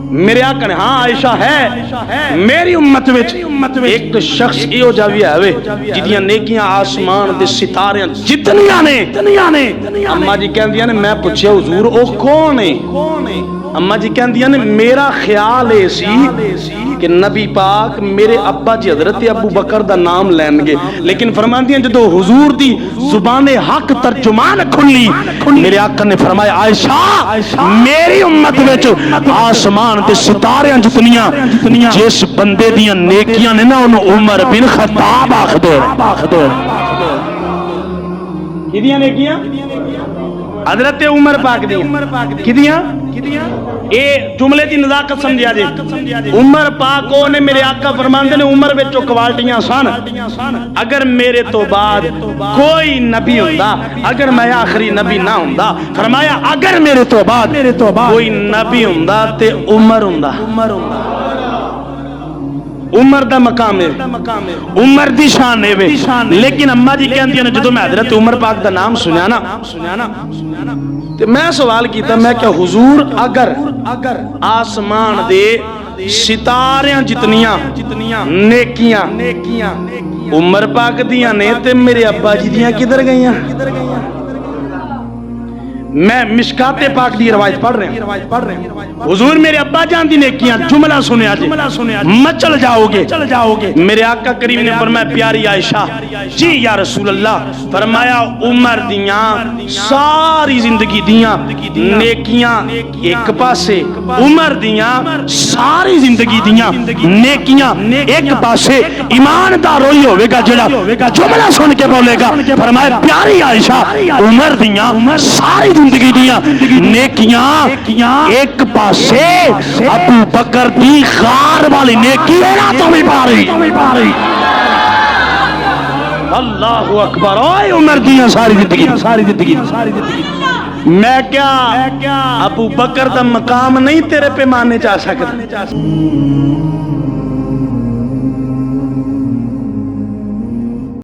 میرے آقا نے ہاں عائشہ ہے میری امت وچ ایک شخص ایو جا وی ہے جدیاں نیکیاں آسمان دے ستارے جتنیاں نے اما جی کہندیاں نے میں پوچھیا حضور او کون ہے اما جی کہندیاں نے میرا خیال ہے سی کہ نبی پاک میرے ابا جی حضرت ابو بکر دا نام لین گے لیکن فرماندیاں جدو حضور دی زبان حق ترجمان کھلی میرے آقا نے فرمایا عائشہ میری امت وچ آسمان تے ستاریاں جتنیاں جس بندے دیاں نیکیاں نے نا انہوں عمر بن خطاب آخ دے کدیاں نیکیاں حضرت عمر پاک دیاں کدیاں اے جملے دی نزاکت سمجھا جے عمر پاک او نے میرے آقا فرماندے نے عمر وچوں کوالٹیاں سن اگر میرے تو بعد کوئی نبی ہوندا اگر میں آخری نبی نہ ہوندا فرمایا اگر میرے تو بعد کوئی نبی ہوندا تے عمر ہوندا عمر دا مقام ہے عمر دی شان ہے لیکن اماں جی کہندیاں نے جدوں میں حضرت عمر پاک دا نام سنیا نا تے میں سوال کیتا میں کہ حضور اگر آسمان دے ستاریاں جتنیاں نیکیاں عمر پاک دیاں نے تے میرے ابا جی دیاں کدھر گئیاں میں مشکات پاک دی روایت پڑھ رہے ہیں حضور میرے ابا جان دی نیکیاں جملہ سنیا جی مچل جاؤ گے میرے آقا کریم نے فرمایا پیاری عائشہ جی یا رسول اللہ فرمایا عمر دیاں ساری زندگی دیاں نیکیاں ایک پاسے عمر دیاں ساری زندگی دیاں نیکیاں ایک پاسے ایماندار ہوئی ہوئے گا جڑا جملہ سن کے بولے گا فرمایا پیاری عائشہ عمر دیاں ساری زندگی دیاں نیکیاں ایک پاسے ابو بکر دی غار والی نیکی ہے نا تو بھی پا رہی اللہ اکبر اوہ عمر دیاں ساری زندگی میں کیا ابو بکر دا مقام نہیں تیرے پہ ماننے چاہ سکتا